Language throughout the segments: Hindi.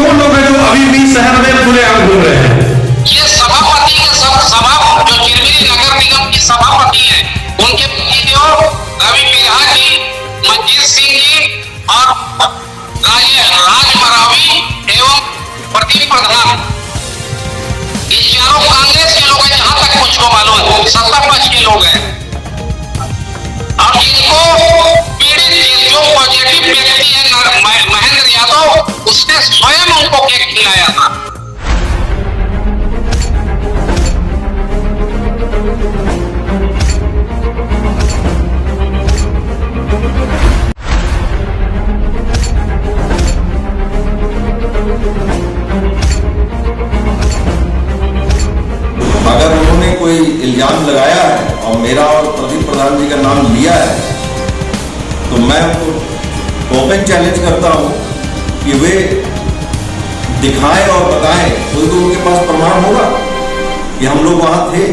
कौन लोग हैं जो अभी भी शहर में खुलेआम घूम रहे हैं? ये सभापति के सभा जो चिरमिरी नगर निगम की सभापति है, उनके पतिदेव रवि बिरहा जी, मंजीत सिंह जी और राज मरावी एवं प्रदीप प्रधान, ये चारों कांग्रेस के लोग हैं। जहां तक मुझको मालूम है सत्ता पक्ष के लोग हैं और इनको पीड़ित जो पॉजिटिव व्यक्ति है महेंद्र यादव, उसने स्वयं उनको केक खिलाया था। अगर उन्होंने कोई इल्जाम लगाया है और मेरा और प्रदीप प्रधान जी का नाम लिया है तो मैं उनको ओपन चैलेंज करता हूं कि वे दिखाएं और बताएं, कोई तो उनके पास प्रमाण होगा कि हम लोग वहां थे।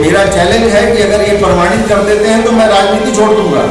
मेरा चैलेंज है कि अगर ये प्रमाणित कर देते हैं तो मैं राजनीति छोड़ दूंगा।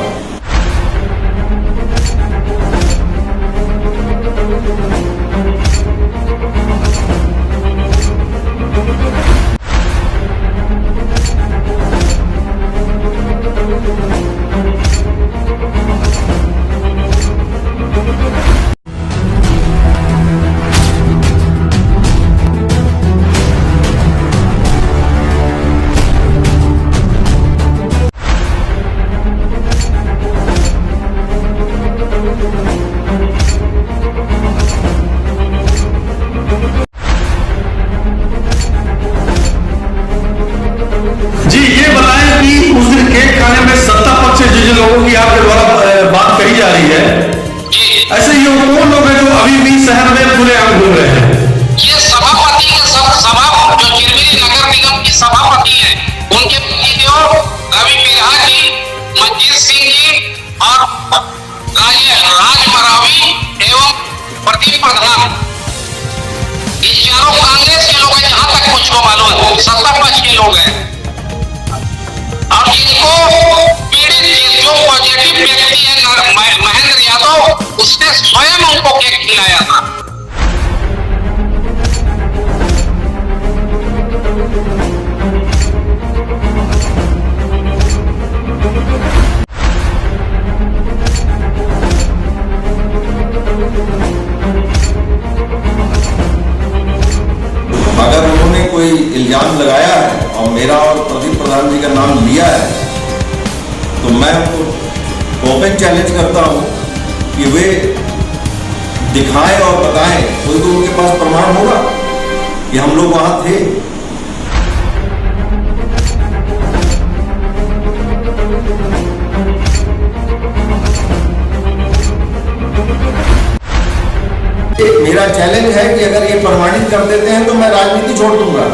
जी ये बताएं कि उस दिन केक खाने में सत्ता पक्ष से जिन लोगों की आपके द्वारा बात कही जा रही है, ऐसे ये कौन लोग हैं जो अभी भी शहर में खुलेआम घूम रहे हैं? ये सभापति के सभा जो चिरमिरी नगर निगम की सभापति है, उनके पतिदेव रवि बिरहा जी, मंजीत सिंह जी और राज मरावी एवं प्रदीप प्रधान, ये चारों कांग्रेस के लोग हैं। जहां तक मुझको मालूम है सत्ता पक्ष के लोग हैं और इनको पीड़ित जो पॉजिटिव व्यक्ति है महेंद्र यादव, उसने स्वयं उनको केक खिलाया था। अगर उन्होंने कोई इल्जाम लगाया है और मेरा और प्रदीप प्रधान जी का नाम लिया है तो मैं उनको ओपन चैलेंज करता हूं कि वे दिखाएं और बताएं, कोई तो उनके पास प्रमाण होगा कि हम लोग वहां थे। मेरा चैलेंज है कि अगर ये प्रमाणित कर देते हैं तो मैं राजनीति छोड़ दूंगा।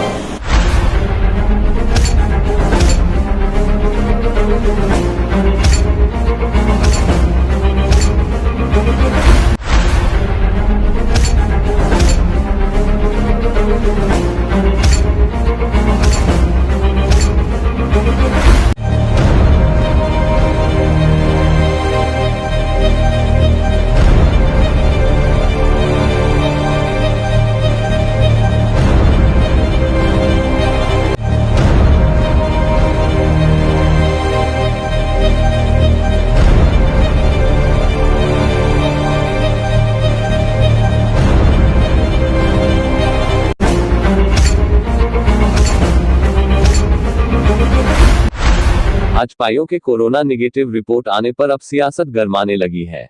भाजपाइयों के कोरोना निगेटिव रिपोर्ट आने पर अब सियासत गरमाने लगी है।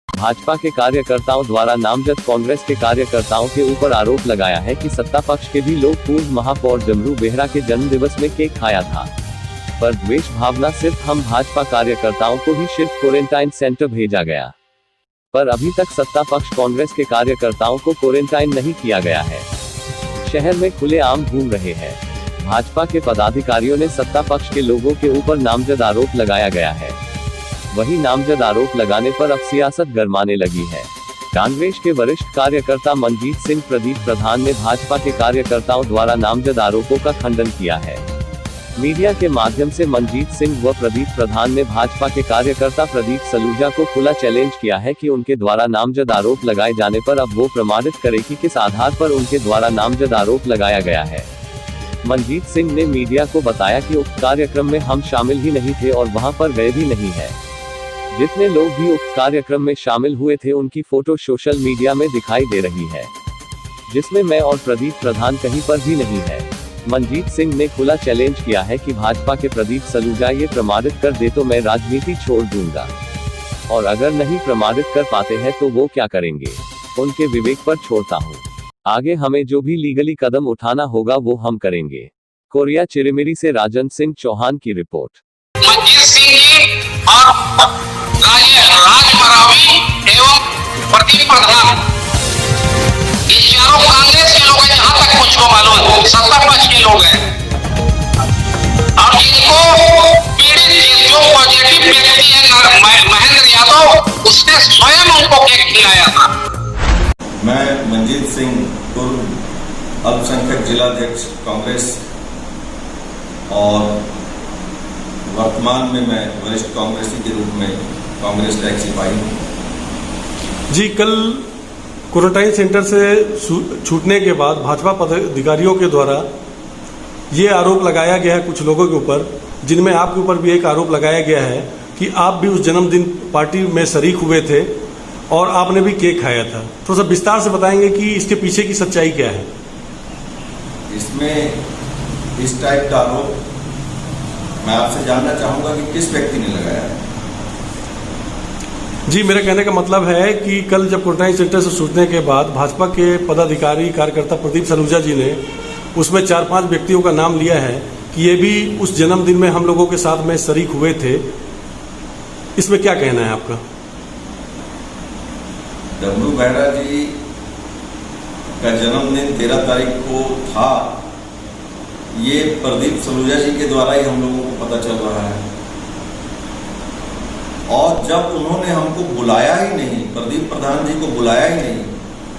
भाजपा के कार्यकर्ताओं द्वारा नामजद कांग्रेस के कार्यकर्ताओं के ऊपर आरोप लगाया है कि सत्ता पक्ष के भी लोग पूर्व महापौर डमरू बेहरा के जन्मदिवस में केक खाया था। पर द्वेष भावना सिर्फ हम भाजपा कार्यकर्ताओं को ही सिर्फ क्वारंटाइन सेंटर भेजा गया, पर अभी तक सत्ता पक्ष कांग्रेस के कार्यकर्ताओं को क्वारंटाइन नहीं किया गया है। शहर में खुलेआम घूम रहे हैं। भाजपा के पदाधिकारियों ने सत्ता पक्ष के लोगों के ऊपर नामजद आरोप लगाया गया है। वही नामजद आरोप लगाने पर अब सियासत गरमाने लगी है। कांग्रेस के वरिष्ठ कार्यकर्ता मनजीत सिंह प्रदीप प्रधान ने भाजपा के कार्यकर्ताओं द्वारा नामजद आरोपों का खंडन किया है। मीडिया के माध्यम से मनजीत सिंह व प्रदीप प्रधान ने भाजपा के कार्यकर्ता प्रदीप सलूजा को खुला चैलेंज किया है कि उनके द्वारा नामजद आरोप लगाए जाने पर अब वो प्रमाणित करे कि किस आधार पर उनके द्वारा नामजद आरोप लगाया गया है। मनजीत सिंह ने मीडिया को बताया कि उक्त कार्यक्रम में हम शामिल ही नहीं थे और वहां पर गए भी नहीं है। जितने लोग भी उक्त कार्यक्रम में शामिल हुए थे उनकी फोटो सोशल मीडिया में दिखाई दे रही है, जिसमें मैं और प्रदीप प्रधान कहीं पर भी नहीं है। मनजीत सिंह ने खुला चैलेंज किया है कि भाजपा के प्रदीप सलूजा ये प्रमाणित कर दे तो मैं राजनीति छोड़ दूंगा, और अगर नहीं प्रमाणित कर पाते हैं तो वो क्या करेंगे, उनके विवेक पर छोड़ता हूँ। आगे हमें जो भी लीगली कदम उठाना होगा वो हम करेंगे। कोरिया चिरमिरी से राजन सिंह चौहान की रिपोर्ट। मनजीत सिंह जी और राज मरावी एवं प्रदीप प्रधान, ये चारों कांग्रेस के लोग हैं, जहां तक मुझको मालूम है, सत्ता पक्ष के लोग हैं। और इनको पीड़ित जो पॉजिटिव व्यक्ति है महेंद्र यादव, उसने स्वयं उनको केक खिलाया था। मैं मनजीत सिंह पूर्व अल्पसंख्यक जिलाध्यक्ष कांग्रेस और वर्तमान में मैं वरिष्ठ कांग्रेसी के रूप में कांग्रेस का एक सिपाही हूँ। जी, कल क्वारंटाइन सेंटर से छूटने के बाद भाजपा पदाधिकारियों के द्वारा ये आरोप लगाया गया है कुछ लोगों के ऊपर, जिनमें आपके ऊपर भी एक आरोप लगाया गया है कि आप भी उस जन्मदिन पार्टी में शरीक हुए थे और आपने भी केक खाया था। थोड़ा सा विस्तार से बताएंगे कि इसके पीछे की सच्चाई क्या है। इसमें इस टाइप का आरोप मैं आपसे जानना चाहूंगा कि किस व्यक्ति ने लगाया है। जी, मेरे कहने का मतलब है कि कल जब क्वारंटाइन सेंटर से छूटने के बाद भाजपा के पदाधिकारी कार्यकर्ता प्रदीप सलूजा जी ने उसमें 4-5 व्यक्तियों का नाम लिया है कि ये भी उस जन्मदिन में हम लोगों के साथ में शरीक हुए थे। इसमें क्या कहना है आपका? डब्लू बेहरा जी का जन्मदिन 13 तारीख को था, ये प्रदीप सलूजा जी के द्वारा ही हम लोगों को पता चल रहा है। और जब उन्होंने हमको बुलाया ही नहीं, प्रदीप प्रधान जी को बुलाया ही नहीं,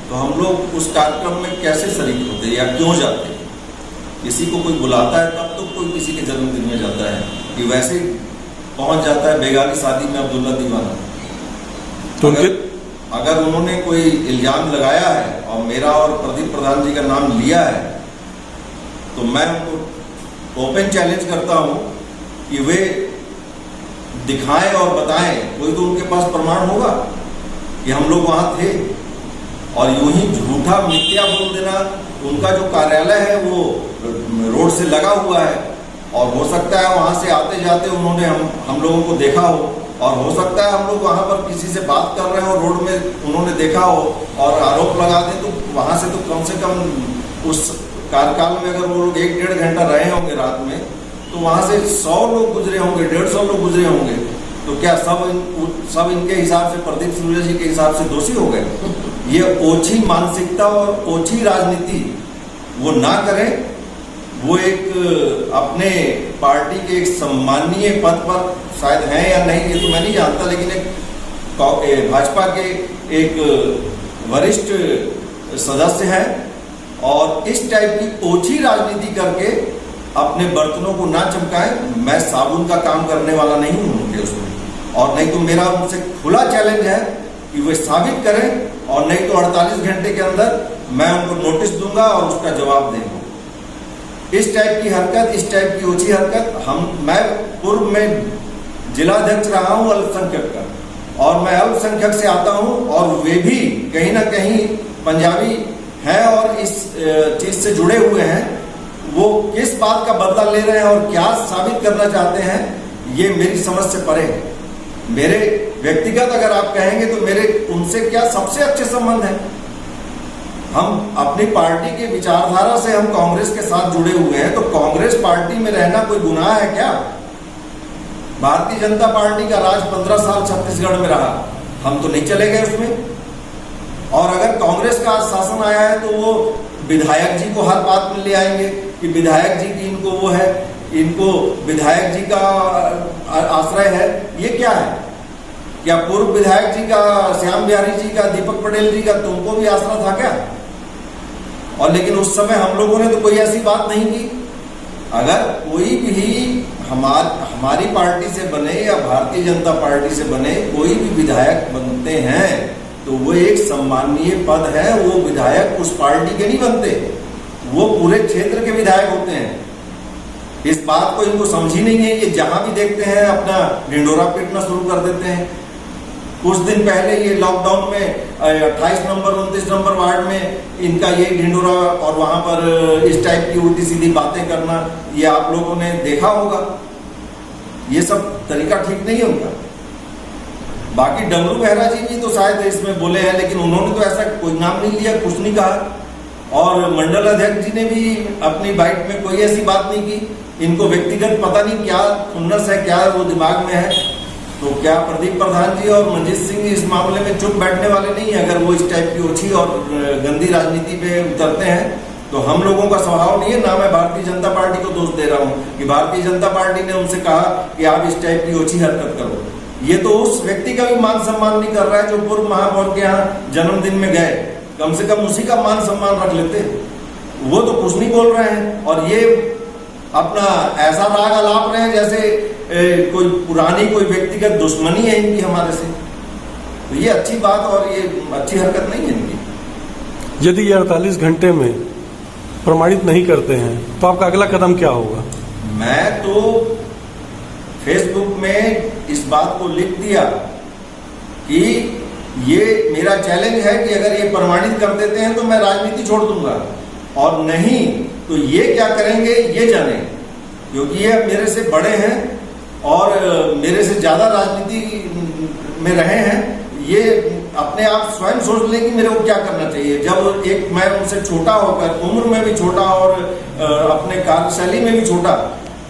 तो हम लोग उस कार्यक्रम में कैसे शरीक होते या क्यों जाते? किसी को कोई बुलाता है तब तो कोई किसी के जन्मदिन में जाता है, कि वैसे पहुंच जाता है बेगानी शादी में अब्दुल्ला दीवाना। तो अगर उन्होंने कोई इल्जाम लगाया है और मेरा और प्रदीप प्रधान जी का नाम लिया है, तो मैं उनको ओपन चैलेंज करता हूं कि वे दिखाएं और बताएं। कोई तो उनके पास प्रमाण होगा कि हम लोग वहां थे, और यूं ही झूठा मिथ्या बोल देना। उनका जो कार्यालय है वो रोड से लगा हुआ है, और हो सकता है वहां से आते जाते उन्होंने हम लोगों को देखा हो, और हो सकता है हम लोग वहां पर किसी से बात कर रहे हो, रोड में उन्होंने देखा हो और आरोप लगा दें। तो वहां से तो कम से कम उस कार्यकाल में अगर वो लोग 1-1.5 घंटा रहे होंगे रात में, तो वहां से 100 लोग गुजरे होंगे, 150 लोग गुजरे होंगे। तो क्या सब इनके हिसाब से, प्रदीप सलूजा जी के हिसाब से दोषी हो गए? ये ओछी मानसिकता और ओछी राजनीति वो ना करें। वो एक अपने पार्टी के एक सम्मानीय पद पर शायद हैं या नहीं, ये तो मैं नहीं जानता, लेकिन एक भाजपा के एक वरिष्ठ सदस्य हैं, और इस टाइप की ओछी राजनीति करके अपने बर्तनों को ना चमकाएं। मैं साबुन का काम करने वाला नहीं हूं उनके उसमें, और नहीं तो मेरा उनसे खुला चैलेंज है कि वे साबित करें, और नहीं तो 48 घंटे के अंदर मैं उनको नोटिस दूंगा और उसका जवाब देंगे। इस टाइप की हरकत, इस टाइप की ओछी हरकत, मैं पूर्व में जिलाध्यक्ष रहा हूं अल्पसंख्यक का, और मैं अल्पसंख्यक से आता हूं, और वे भी कहीं ना कहीं पंजाबी हैं और इस चीज से जुड़े हुए हैं। वो किस बात का बदला ले रहे हैं और क्या साबित करना चाहते हैं, ये मेरी समझ से परे है। मेरे व्यक्तिगत अगर आप कहेंगे तो मेरे उनसे क्या सबसे अच्छे संबंध हैं। हम अपनी पार्टी के विचारधारा से हम कांग्रेस के साथ जुड़े हुए हैं, तो कांग्रेस पार्टी में रहना कोई गुनाह है क्या? भारतीय जनता पार्टी का राज 15 साल छत्तीसगढ़ में रहा, हम तो नहीं चले गए उसमें। और अगर कांग्रेस का शासन आया है तो वो विधायक जी को हर बात में ले आएंगे कि विधायक जी की इनको वो है, इनको विधायक जी का आश्रय है। ये क्या है? क्या पूर्व विधायक जी का, श्याम बिहारी जी का, दीपक पटेल जी का तुमको भी आसरा था क्या? और लेकिन उस समय हम लोगों ने तो कोई ऐसी बात नहीं की। अगर कोई भी हमारी पार्टी से बने या भारतीय जनता पार्टी से बने कोई भी विधायक बनते हैं तो वो एक सम्माननीय पद है। वो विधायक उस पार्टी के नहीं बनते, वो पूरे क्षेत्र के विधायक होते हैं। इस बात को इनको समझ ही नहीं है। ये जहां भी देखते हैं अपना ढिंडोरा पीटना शुरू कर देते हैं। कुछ दिन पहले ये लॉकडाउन में 28 नंबर 29 नंबर वार्ड में इनका ये ढिंडोरा और वहां पर इस टाइप की उल्टी सीधी बातें करना, ये आप लोगों ने देखा होगा। ये सब तरीका ठीक नहीं है उनका। बाकी डमरू बेहरा जी भी तो शायद इसमें बोले हैं, लेकिन उन्होंने तो ऐसा कोई नाम नहीं लिया, कुछ नहीं कहा। और मंडल अध्यक्ष जी ने भी अपनी बाइट में कोई ऐसी बात नहीं की। इनको व्यक्तिगत पता नहीं क्या खुन्नस है, क्या वो दिमाग में है। तो क्या प्रदीप प्रधान जी और मनजीत सिंह इस मामले में चुप बैठने वाले नहीं है? अगर वो इस टाइप की ओछी और गंदी राजनीति पे उतरते हैं तो हम लोगों का स्वभाव नहीं है ना। मैं भारतीय जनता पार्टी को दोष दे रहा हूं कि भारतीय जनता पार्टी ने उनसे कहा कि आप इस टाइप की ओछी हरकत करो। ये तो उस व्यक्ति का भी मान सम्मान नहीं कर रहा है जो पूर्व महापौर के यहाँ जन्मदिन में गए। कम से कम उसी का मान सम्मान रख लेते। वो तो कुछ नहीं बोल रहे हैं और ये अपना ऐसा राग अलाप रहे हैं जैसे कोई पुरानी कोई व्यक्तिगत दुश्मनी है इनकी हमारे से। तो ये अच्छी बात और ये अच्छी हरकत नहीं है इनकी। यदि ये 48 घंटे में प्रमाणित नहीं करते हैं तो आपका अगला कदम क्या होगा? मैं तो फेसबुक में इस बात को लिख दिया कि ये मेरा चैलेंज है कि अगर ये प्रमाणित कर देते हैं तो मैं राजनीति छोड़ दूंगा, और नहीं तो ये क्या करेंगे ये जाने, क्योंकि ये मेरे से बड़े हैं और मेरे से ज्यादा राजनीति में रहे हैं। ये अपने आप स्वयं सोच लें कि मेरे को क्या करना चाहिए। जब एक मैं उनसे छोटा होकर, उम्र में भी छोटा और अपने कार्यशैली में भी छोटा,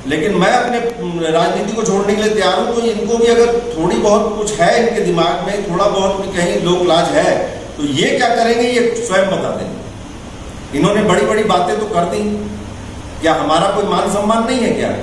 लेकिन मैं अपने राजनीति को छोड़ने के लिए तैयार हूं। तो इनको भी अगर थोड़ी बहुत कुछ है इनके दिमाग में, थोड़ा बहुत भी कहीं लोक लाज है, तो ये क्या करेंगे ये स्वयं बता देंगे। इन्होंने बड़ी बड़ी बातें तो कर दी, क्या हमारा कोई मान सम्मान नहीं है क्या?